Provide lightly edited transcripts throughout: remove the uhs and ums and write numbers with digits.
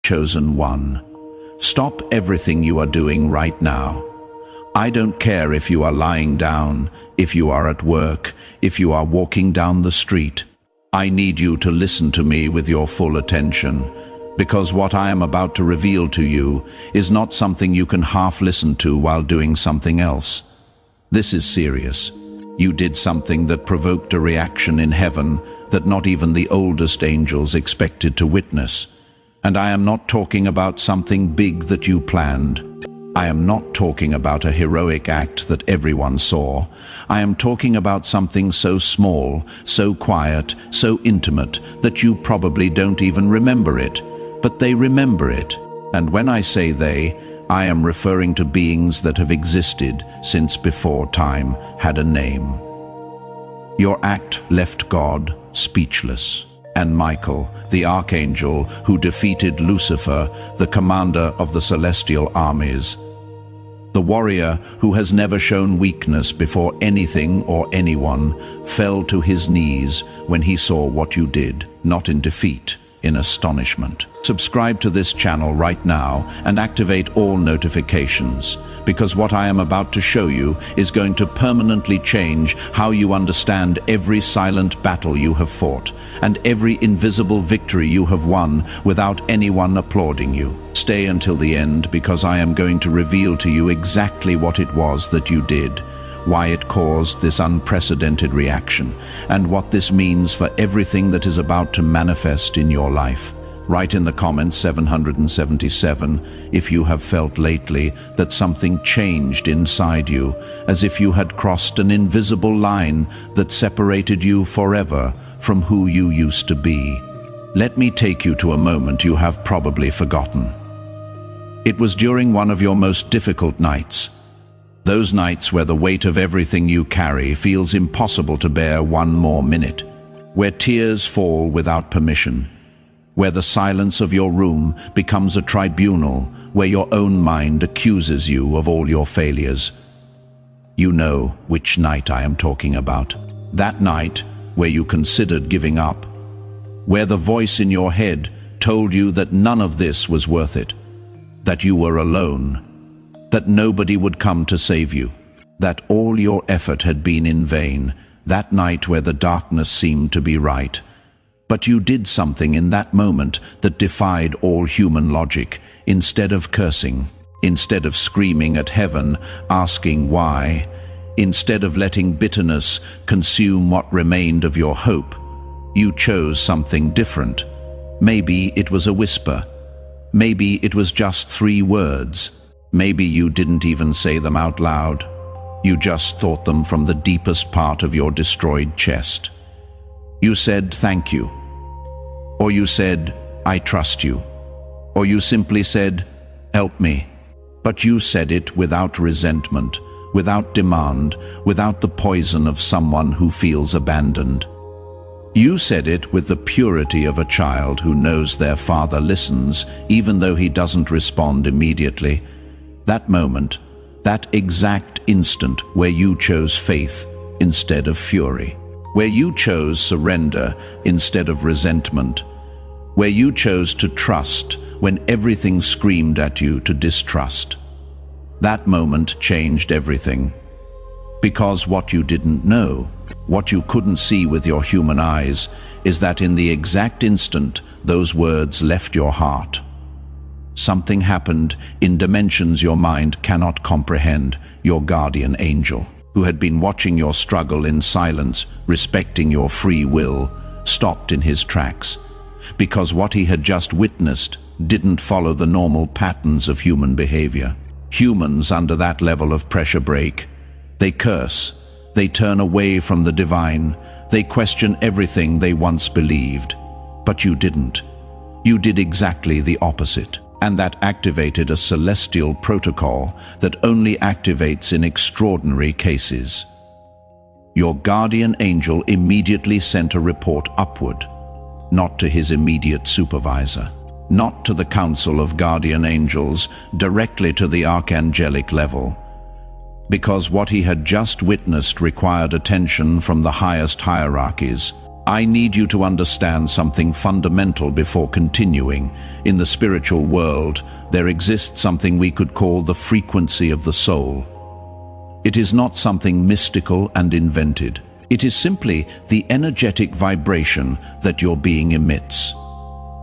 Chosen one, stop everything you are doing right now. I don't care if you are lying down, if you are at work, if you are walking down the street. I need you to listen to me with your full attention, because what I am about to reveal to you is not something you can half listen to while doing something else. This is serious. You did something that provoked a reaction in heaven that not even the oldest angels expected to witness. And I am not talking about something big that you planned. I am not talking about a heroic act that everyone saw. I am talking about something so small, so quiet, so intimate that you probably don't even remember it. But they remember it. And when I say they, I am referring to beings that have existed since before time had a name. Your act left God speechless, and Michael, the archangel who defeated Lucifer, the commander of the celestial armies, the warrior who has never shown weakness before anything or anyone, fell to his knees when he saw what you did, not in defeat, in astonishment. Subscribe to this channel right now and activate all notifications, because what I am about to show you is going to permanently change how you understand every silent battle you have fought and every invisible victory you have won without anyone applauding you. Stay until the end, because I am going to reveal to you exactly what it was that you did, why it caused this unprecedented reaction, and what this means for everything that is about to manifest in your life. Write in the comments 777 if you have felt lately that something changed inside you, as if you had crossed an invisible line that separated you forever from who you used to be. Let me take you to a moment you have probably forgotten. It was during one of your most difficult nights. Those nights where the weight of everything you carry feels impossible to bear one more minute, where tears fall without permission, where the silence of your room becomes a tribunal, where your own mind accuses you of all your failures. You know which night I am talking about. That night where you considered giving up, where the voice in your head told you that none of this was worth it, that you were alone, that nobody would come to save you, that all your effort had been in vain, that night where the darkness seemed to be right. But you did something in that moment that defied all human logic. Instead of cursing, instead of screaming at heaven, asking why, instead of letting bitterness consume what remained of your hope, you chose something different. Maybe it was a whisper. Maybe it was just 3 words. Maybe you didn't even say them out loud. You just thought them from the deepest part of your destroyed chest. You said, "Thank you." Or you said, "I trust you." Or you simply said, "Help me." But you said it without resentment, without demand, without the poison of someone who feels abandoned. You said it with the purity of a child who knows their father listens, even though he doesn't respond immediately. That moment, that exact instant where you chose faith instead of fury, where you chose surrender instead of resentment, where you chose to trust when everything screamed at you to distrust. That moment changed everything. Because what you didn't know, what you couldn't see with your human eyes, is that in the exact instant those words left your heart, something happened in dimensions your mind cannot comprehend. Your guardian angel, who had been watching your struggle in silence, respecting your free will, stopped in his tracks, because what he had just witnessed didn't follow the normal patterns of human behavior. Humans under that level of pressure break. They curse, they turn away from the divine, they question everything they once believed. But you didn't. You did exactly the opposite. And that activated a celestial protocol that only activates in extraordinary cases. Your guardian angel immediately sent a report upward, not to his immediate supervisor, not to the council of guardian angels, directly to the archangelic level, because what he had just witnessed required attention from the highest hierarchies. I need you to understand something fundamental before continuing. In the spiritual world, there exists something we could call the frequency of the soul. It is not something mystical and invented. It is simply the energetic vibration that your being emits,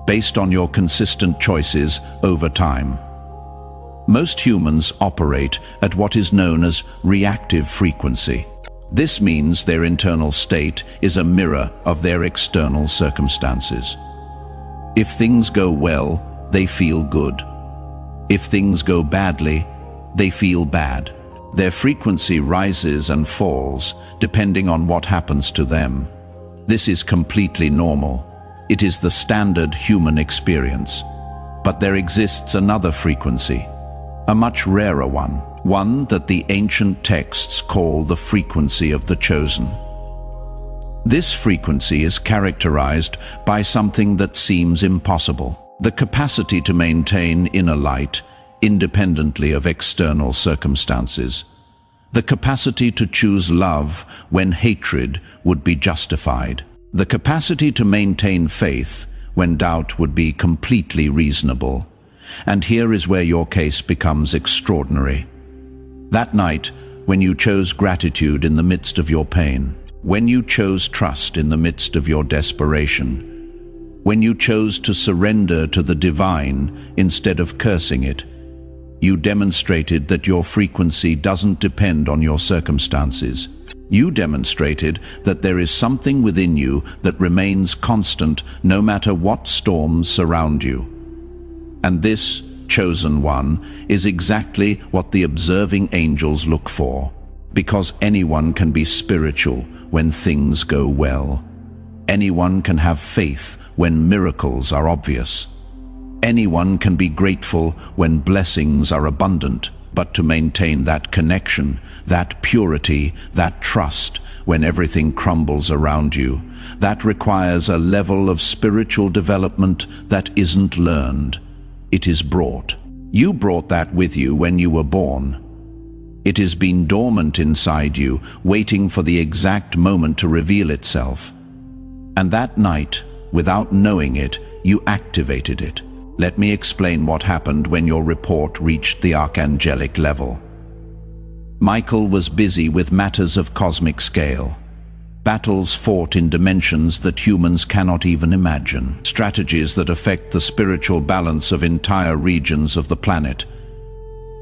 based on your consistent choices over time. Most humans operate at what is known as reactive frequency. This means their internal state is a mirror of their external circumstances. If things go well, they feel good. If things go badly, they feel bad. Their frequency rises and falls depending on what happens to them. This is completely normal. It is the standard human experience. But there exists another frequency, a much rarer one that the ancient texts call the frequency of the chosen. This frequency is characterized by something that seems impossible: the capacity to maintain inner light independently of external circumstances, the capacity to choose love when hatred would be justified, the capacity to maintain faith when doubt would be completely reasonable. And here is where your case becomes extraordinary. That night, when you chose gratitude in the midst of your pain, when you chose trust in the midst of your desperation, when you chose to surrender to the divine instead of cursing it, you demonstrated that your frequency doesn't depend on your circumstances. You demonstrated that there is something within you that remains constant no matter what storms surround you. And this, chosen one, is exactly what the observing angels look for, because anyone can be spiritual when things go well. Anyone can have faith when miracles are obvious. Anyone can be grateful when blessings are abundant, but to maintain that connection, that purity, that trust when everything crumbles around you, that requires a level of spiritual development that isn't learned. It is brought. You brought that with you when you were born. It has been dormant inside you, waiting for the exact moment to reveal itself. And that night, without knowing it, you activated it. Let me explain what happened when your report reached the archangelic level. Michael was busy with matters of cosmic scale. Battles fought in dimensions that humans cannot even imagine. Strategies that affect the spiritual balance of entire regions of the planet.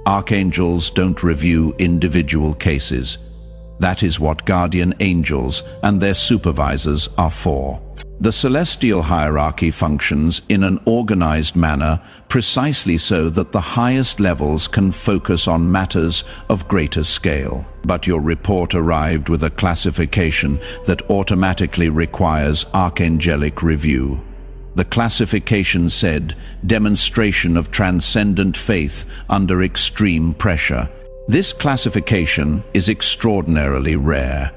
Archangels don't review individual cases. That is what guardian angels and their supervisors are for. The celestial hierarchy functions in an organized manner precisely so that the highest levels can focus on matters of greater scale. But your report arrived with a classification that automatically requires archangelic review. The classification said, demonstration of transcendent faith under extreme pressure. This classification is extraordinarily rare.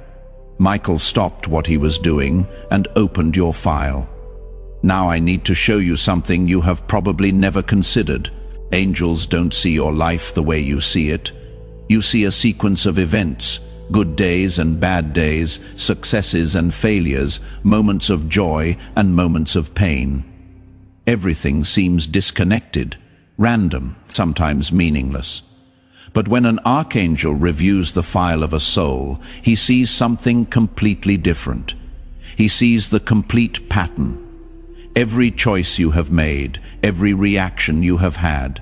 Michael stopped what he was doing and opened your file. Now I need to show you something you have probably never considered. Angels don't see your life the way you see it. You see a sequence of events, good days and bad days, successes and failures, moments of joy and moments of pain. Everything seems disconnected, random, sometimes meaningless. But when an archangel reviews the file of a soul, he sees something completely different. He sees the complete pattern. Every choice you have made, every reaction you have had,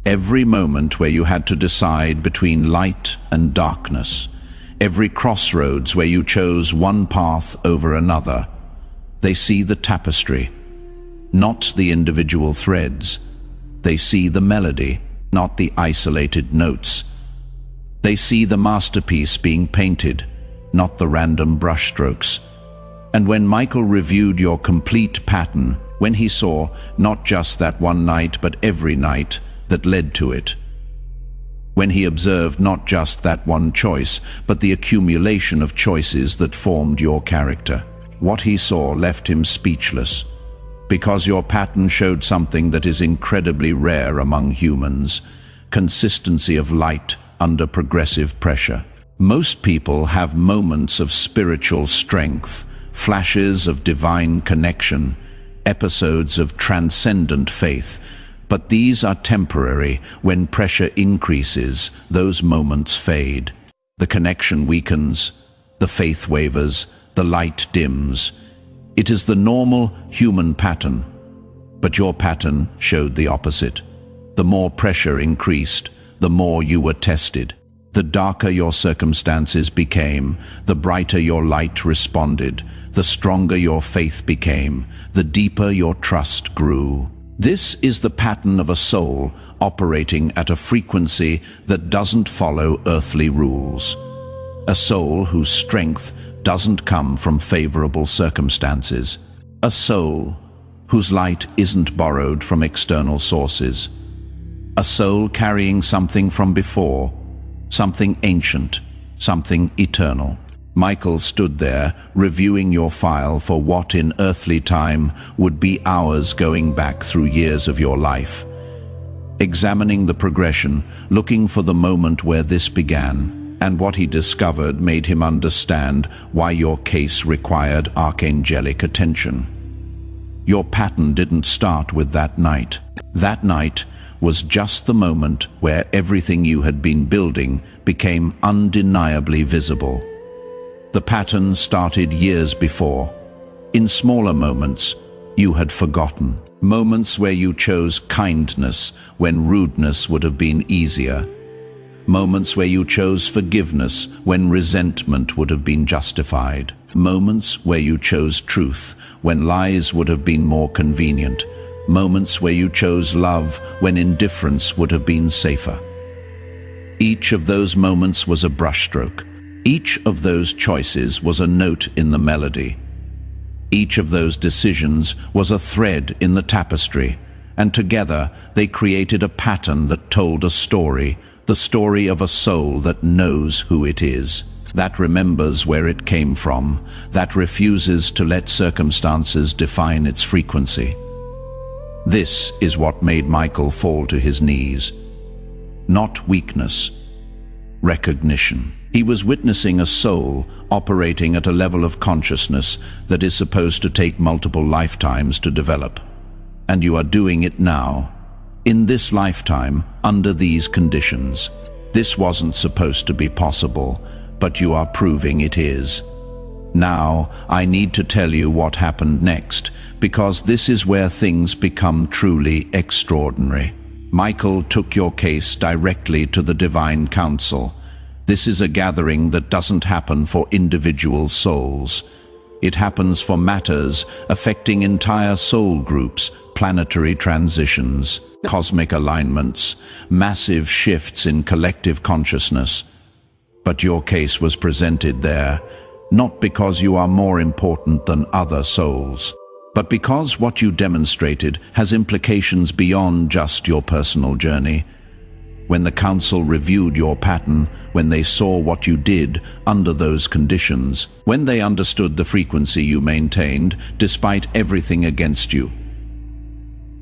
every moment where you had to decide between light and darkness, every crossroads where you chose one path over another. They see the tapestry, not the individual threads. They see the melody, not the isolated notes. They see the masterpiece being painted, not the random brushstrokes. And when Michael reviewed your complete pattern, when he saw not just that one night but every night that led to it, when he observed not just that one choice but the accumulation of choices that formed your character, what he saw left him speechless. Because your pattern showed something that is incredibly rare among humans: consistency of light under progressive pressure. Most people have moments of spiritual strength, flashes of divine connection, episodes of transcendent faith. But these are temporary. When pressure increases, those moments fade. The connection weakens, the faith wavers, the light dims. It is the normal human pattern. But your pattern showed the opposite. The more pressure increased, the more you were tested. The darker your circumstances became, the brighter your light responded, the stronger your faith became, the deeper your trust grew. This is the pattern of a soul operating at a frequency that doesn't follow earthly rules. A soul whose strength doesn't come from favorable circumstances. A soul whose light isn't borrowed from external sources. A soul carrying something from before, something ancient, something eternal. Michael stood there, reviewing your file for what in earthly time would be hours going back through years of your life. Examining the progression, looking for the moment where this began, and what he discovered made him understand why your case required archangelic attention. Your pattern didn't start with that night. That night was just the moment where everything you had been building became undeniably visible. The pattern started years before. In smaller moments, you had forgotten. Moments where you chose kindness when rudeness would have been easier. Moments where you chose forgiveness when resentment would have been justified. Moments where you chose truth when lies would have been more convenient. Moments where you chose love when indifference would have been safer. Each of those moments was a brushstroke. Each of those choices was a note in the melody. Each of those decisions was a thread in the tapestry, and together they created a pattern that told a story, the story of a soul that knows who it is, that remembers where it came from, that refuses to let circumstances define its frequency. This is what made Michael fall to his knees. Not weakness, recognition. He was witnessing a soul operating at a level of consciousness that is supposed to take multiple lifetimes to develop. And you are doing it now, in this lifetime, under these conditions. This wasn't supposed to be possible, but you are proving it is. Now, I need to tell you what happened next, because this is where things become truly extraordinary. Michael took your case directly to the Divine Council. This is a gathering that doesn't happen for individual souls. It happens for matters affecting entire soul groups, planetary transitions, cosmic alignments, massive shifts in collective consciousness. But your case was presented there, not because you are more important than other souls, but because what you demonstrated has implications beyond just your personal journey. When the council reviewed your pattern, when they saw what you did under those conditions, when they understood the frequency you maintained despite everything against you,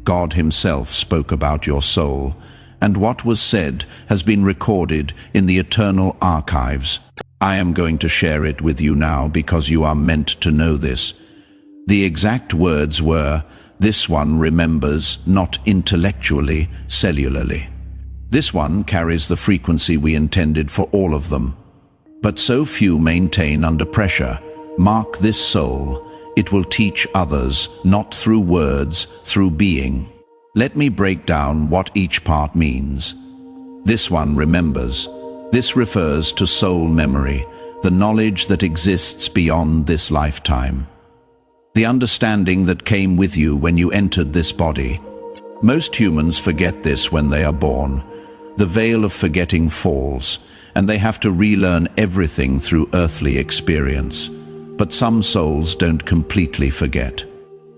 God Himself spoke about your soul, and what was said has been recorded in the eternal archives. I am going to share it with you now because you are meant to know this. The exact words were, "This one remembers not intellectually, cellularly. This one carries the frequency we intended for all of them. But so few maintain under pressure. Mark this soul. It will teach others, not through words, through being." Let me break down what each part means. This one remembers. This refers to soul memory, the knowledge that exists beyond this lifetime. The understanding that came with you when you entered this body. Most humans forget this when they are born. The veil of forgetting falls, and they have to relearn everything through earthly experience. But some souls don't completely forget.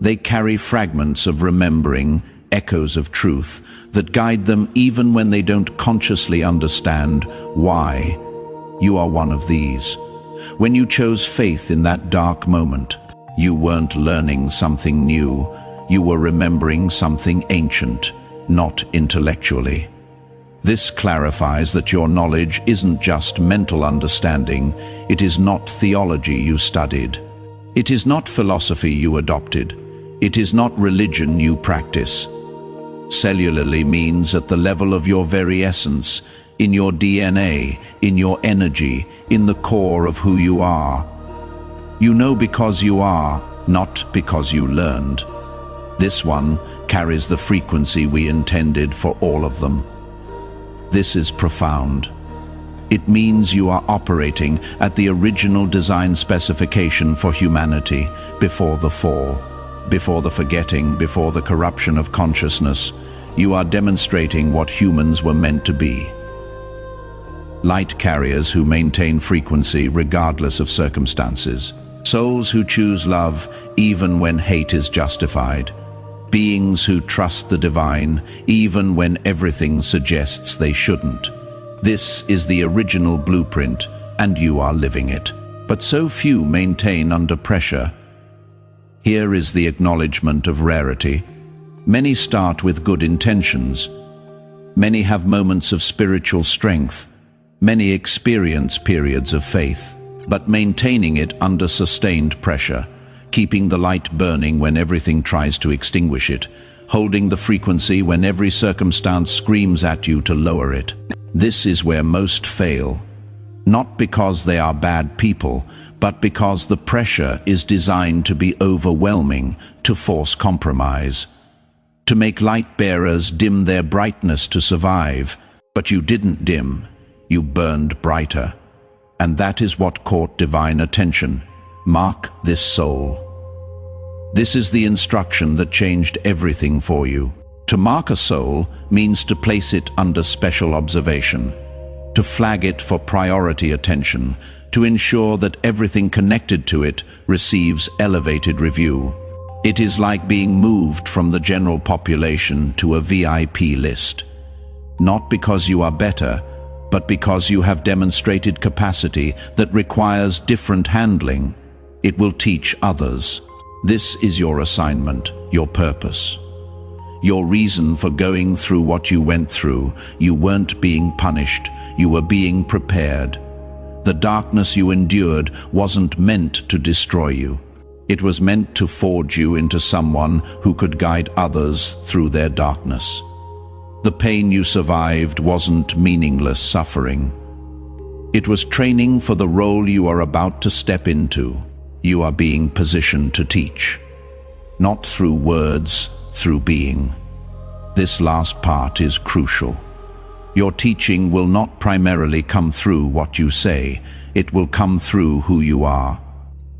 They carry fragments of remembering, echoes of truth, that guide them even when they don't consciously understand why. You are one of these. When you chose faith in that dark moment, you weren't learning something new. You were remembering something ancient, not intellectually. This clarifies that your knowledge isn't just mental understanding. It is not theology you studied. It is not philosophy you adopted. It is not religion you practice. Cellularly means at the level of your very essence, in your DNA, in your energy, in the core of who you are. You know because you are, not because you learned. This one carries the frequency we intended for all of them. This is profound. It means you are operating at the original design specification for humanity before the fall, before the forgetting, before the corruption of consciousness. You are demonstrating what humans were meant to be. Light carriers who maintain frequency regardless of circumstances. Souls who choose love even when hate is justified. Beings who trust the divine even when everything suggests they shouldn't. This is the original blueprint, and you are living it. But so few maintain under pressure. Here is the acknowledgement of rarity. Many start with good intentions. Many have moments of spiritual strength. Many experience periods of faith, but maintaining it under sustained pressure, keeping the light burning when everything tries to extinguish it, holding the frequency when every circumstance screams at you to lower it. This is where most fail, not because they are bad people, but because the pressure is designed to be overwhelming, to force compromise, to make light bearers dim their brightness to survive. But you didn't dim, you burned brighter. And that is what caught divine attention. Mark this soul. This is the instruction that changed everything for you. To mark a soul means to place it under special observation, to flag it for priority attention, to ensure that everything connected to it receives elevated review. It is like being moved from the general population to a VIP list. Not because you are better, but because you have demonstrated capacity that requires different handling. It will teach others. This is your assignment, your purpose. Your reason for going through what you went through. You weren't being punished, you were being prepared. The darkness you endured wasn't meant to destroy you. It was meant to forge you into someone who could guide others through their darkness. The pain you survived wasn't meaningless suffering. It was training for the role you are about to step into. You are being positioned to teach. Not through words, through being. This last part is crucial. Your teaching will not primarily come through what you say. It will come through who you are.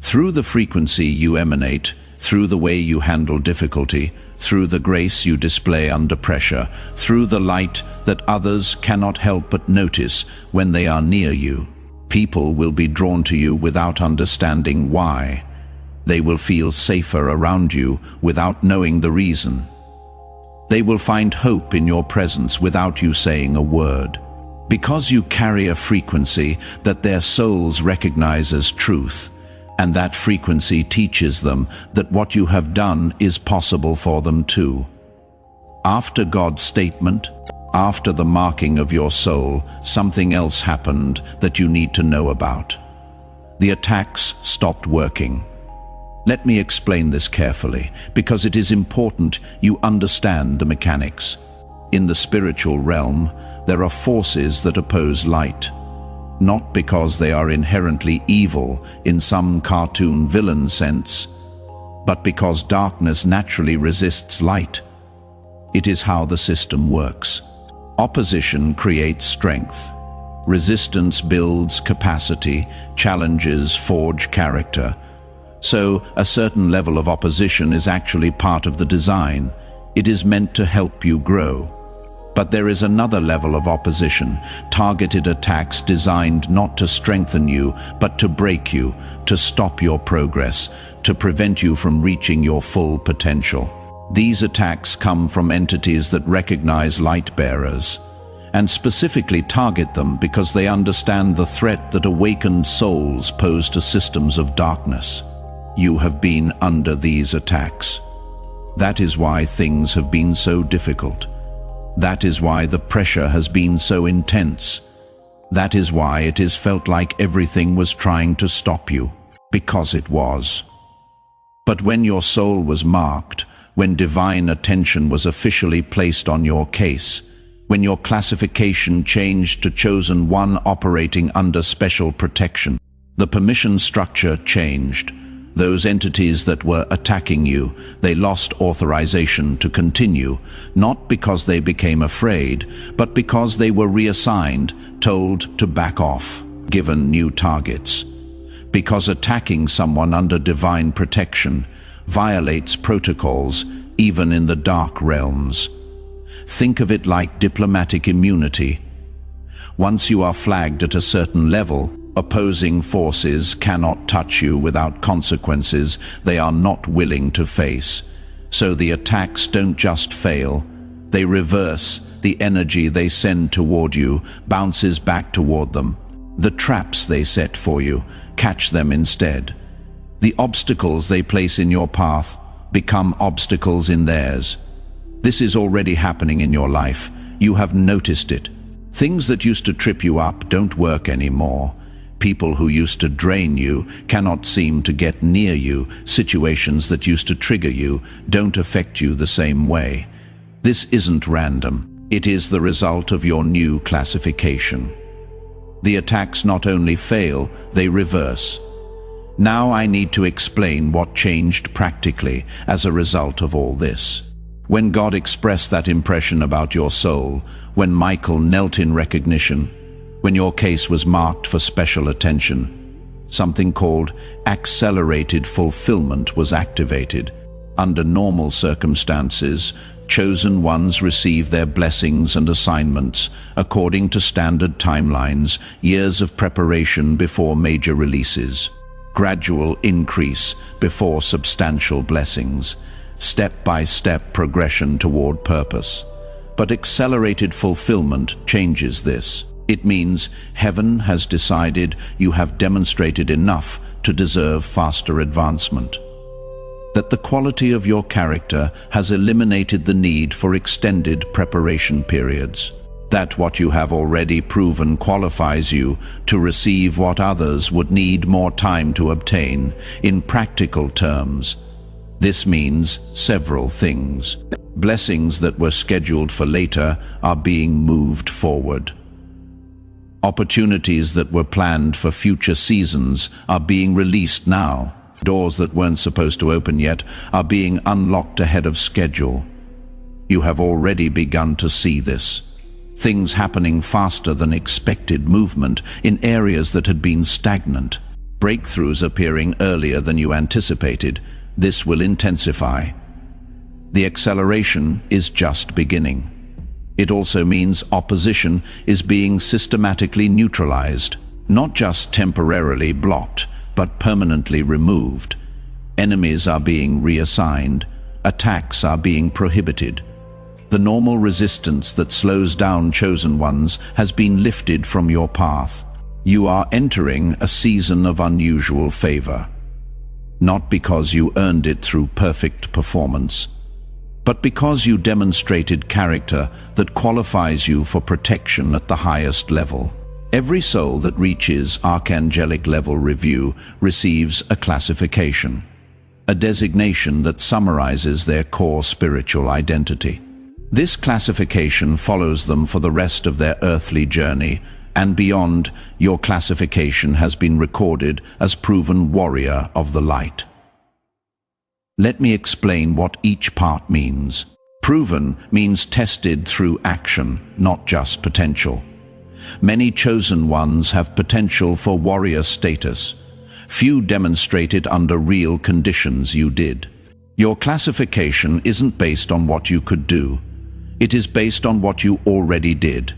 Through the frequency you emanate, through the way you handle difficulty, through the grace you display under pressure, through the light that others cannot help but notice when they are near you. People will be drawn to you without understanding why. They will feel safer around you without knowing the reason. They will find hope in your presence without you saying a word. Because you carry a frequency that their souls recognize as truth, and that frequency teaches them that what you have done is possible for them too. After God's statement, after the marking of your soul, something else happened that you need to know about. The attacks stopped working. Let me explain this carefully, because it is important you understand the mechanics. In the spiritual realm, there are forces that oppose light. Not because they are inherently evil in some cartoon villain sense, but because darkness naturally resists light. It is how the system works. Opposition creates strength. Resistance builds capacity, challenges forge character. So, a certain level of opposition is actually part of the design. It is meant to help you grow. But there is another level of opposition, targeted attacks designed not to strengthen you, but to break you, to stop your progress, to prevent you from reaching your full potential. These attacks come from entities that recognize light bearers, and specifically target them because they understand the threat that awakened souls pose to systems of darkness. You have been under these attacks. That is why things have been so difficult. That is why the pressure has been so intense. That is why it is felt like everything was trying to stop you. Because it was. But when your soul was marked, when divine attention was officially placed on your case, when your classification changed to chosen one operating under special protection, the permission structure changed. Those entities that were attacking you, they lost authorization to continue, not because they became afraid, but because they were reassigned, told to back off, given new targets. Because attacking someone under divine protection violates protocols, even in the dark realms. Think of it like diplomatic immunity. Once you are flagged at a certain level, opposing forces cannot touch you without consequences they are not willing to face. So the attacks don't just fail, they reverse. The energy they send toward you bounces back toward them. The traps they set for you, catch them instead. The obstacles they place in your path become obstacles in theirs. This is already happening in your life. You have noticed it. Things that used to trip you up don't work anymore. People who used to drain you cannot seem to get near you. Situations that used to trigger you don't affect you the same way. This isn't random. It is the result of your new classification. The attacks not only fail, they reverse. Now I need to explain what changed practically as a result of all this. When God expressed that impression about your soul, when Michael knelt in recognition, when your case was marked for special attention, something called accelerated fulfillment was activated. Under normal circumstances, chosen ones receive their blessings and assignments according to standard timelines, years of preparation before major releases, gradual increase before substantial blessings, step-by-step progression toward purpose. But accelerated fulfillment changes this. It means heaven has decided you have demonstrated enough to deserve faster advancement. That the quality of your character has eliminated the need for extended preparation periods. That what you have already proven qualifies you to receive what others would need more time to obtain. In practical terms, this means several things. Blessings that were scheduled for later are being moved forward. Opportunities that were planned for future seasons are being released now. Doors that weren't supposed to open yet are being unlocked ahead of schedule. You have already begun to see this. Things happening faster than expected movement in areas that had been stagnant. Breakthroughs appearing earlier than you anticipated. This will intensify. The acceleration is just beginning. It also means opposition is being systematically neutralized, not just temporarily blocked, but permanently removed. Enemies are being reassigned. Attacks are being prohibited. The normal resistance that slows down chosen ones has been lifted from your path. You are entering a season of unusual favor. Not because you earned it through perfect performance, but because you demonstrated character that qualifies you for protection at the highest level. Every soul that reaches archangelic level review receives a classification, a designation that summarizes their core spiritual identity. This classification follows them for the rest of their earthly journey, and beyond. Your classification has been recorded as proven warrior of the light. Let me explain what each part means. Proven means tested through action, not just potential. Many chosen ones have potential for warrior status. Few demonstrate it under real conditions. You did. Your classification isn't based on what you could do. It is based on what you already did.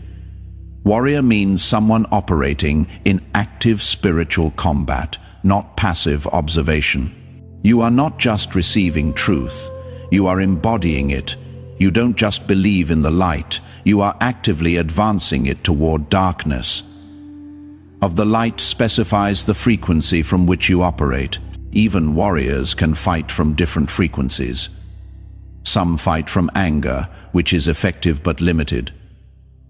Warrior means someone operating in active spiritual combat, not passive observation. You are not just receiving truth, you are embodying it. You don't just believe in the light, you are actively advancing it toward darkness. Of the light specifies the frequency from which you operate. Even warriors can fight from different frequencies. Some fight from anger, which is effective but limited.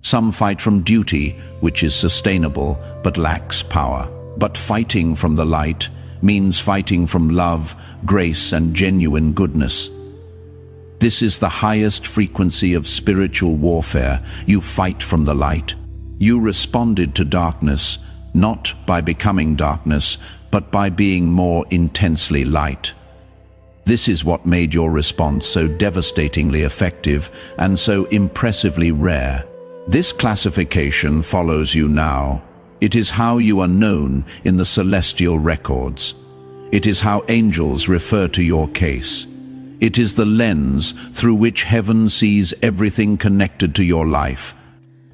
Some fight from duty, which is sustainable but lacks power. But fighting from the light means fighting from love, grace, and genuine goodness. This is the highest frequency of spiritual warfare. You fight from the light. You responded to darkness, not by becoming darkness, but by being more intensely light. This is what made your response so devastatingly effective and so impressively rare. This classification follows you now. It is how you are known in the celestial records. It is how angels refer to your case. It is the lens through which heaven sees everything connected to your life,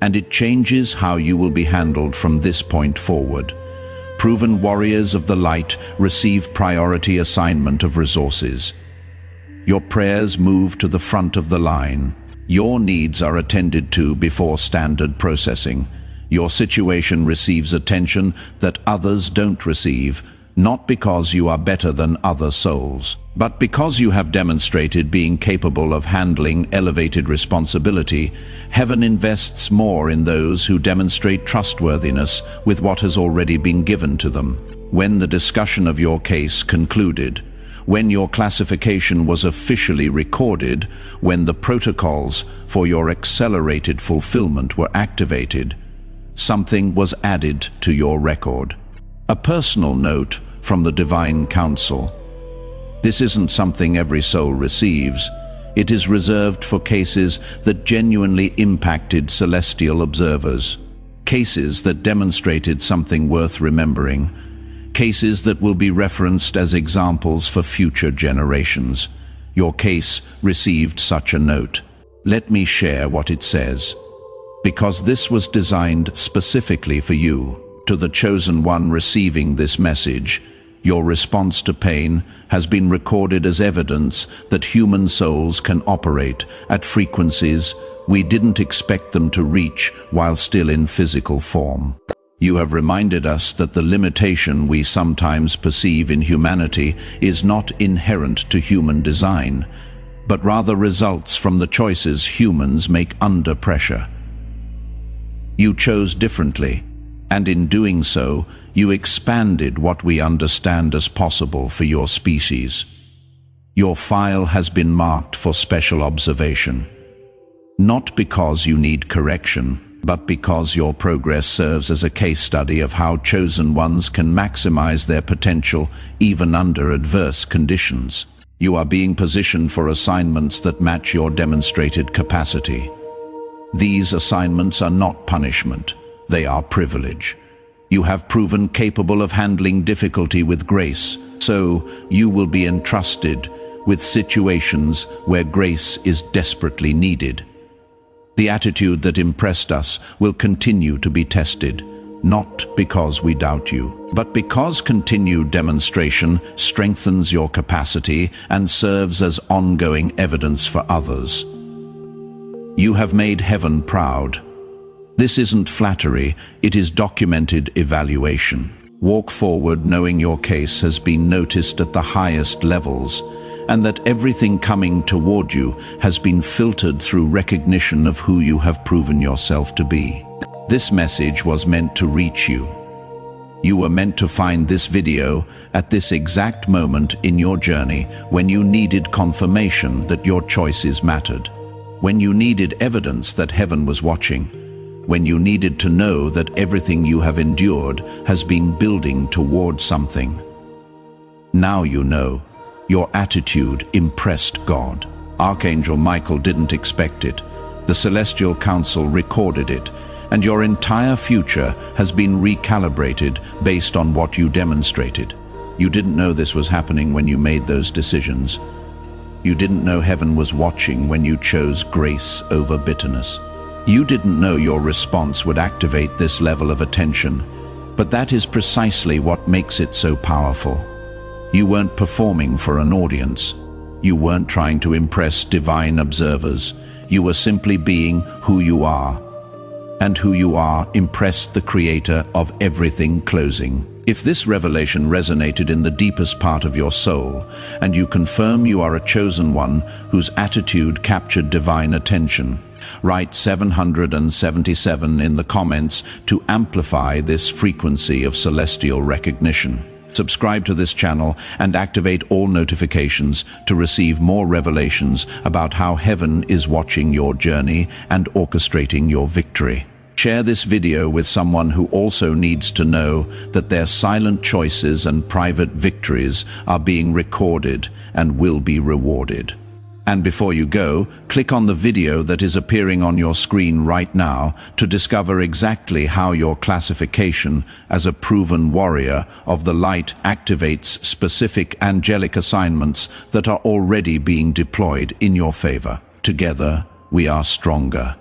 and it changes how you will be handled from this point forward. Proven warriors of the light receive priority assignment of resources. Your prayers move to the front of the line. Your needs are attended to before standard processing. Your situation receives attention that others don't receive, not because you are better than other souls, but because you have demonstrated being capable of handling elevated responsibility. Heaven invests more in those who demonstrate trustworthiness with what has already been given to them. When the discussion of your case concluded, when your classification was officially recorded, when the protocols for your accelerated fulfillment were activated, something was added to your record. A personal note from the Divine Council. This isn't something every soul receives. It is reserved for cases that genuinely impacted celestial observers. Cases that demonstrated something worth remembering. Cases that will be referenced as examples for future generations. Your case received such a note. Let me share what it says. Because this was designed specifically for you, to the chosen one receiving this message, your response to pain has been recorded as evidence that human souls can operate at frequencies we didn't expect them to reach while still in physical form. You have reminded us that the limitation we sometimes perceive in humanity is not inherent to human design, but rather results from the choices humans make under pressure. You chose differently, and in doing so, you expanded what we understand as possible for your species. Your file has been marked for special observation, not because you need correction, but because your progress serves as a case study of how chosen ones can maximize their potential even under adverse conditions. You are being positioned for assignments that match your demonstrated capacity. These assignments are not punishment, they are privilege. You have proven capable of handling difficulty with grace, so you will be entrusted with situations where grace is desperately needed. The attitude that impressed us will continue to be tested, not because we doubt you, but because continued demonstration strengthens your capacity and serves as ongoing evidence for others. You have made heaven proud. This isn't flattery, it is documented evaluation. Walk forward knowing your case has been noticed at the highest levels, and that everything coming toward you has been filtered through recognition of who you have proven yourself to be. This message was meant to reach you. You were meant to find this video at this exact moment in your journey when you needed confirmation that your choices mattered, when you needed evidence that heaven was watching, when you needed to know that everything you have endured has been building toward something. Now you know. Your attitude impressed God. Archangel Michael didn't expect it. The Celestial Council recorded it, and your entire future has been recalibrated based on what you demonstrated. You didn't know this was happening when you made those decisions. You didn't know heaven was watching when you chose grace over bitterness. You didn't know your response would activate this level of attention, but that is precisely what makes it so powerful. You weren't performing for an audience. You weren't trying to impress divine observers. You were simply being who you are. And who you are impressed the Creator of everything. Closing. If this revelation resonated in the deepest part of your soul, and you confirm you are a chosen one whose attitude captured divine attention, write 777 in the comments to amplify this frequency of celestial recognition. Subscribe to this channel and activate all notifications to receive more revelations about how heaven is watching your journey and orchestrating your victory. Share this video with someone who also needs to know that their silent choices and private victories are being recorded and will be rewarded. And before you go, click on the video that is appearing on your screen right now to discover exactly how your classification as a proven warrior of the light activates specific angelic assignments that are already being deployed in your favor. Together, we are stronger.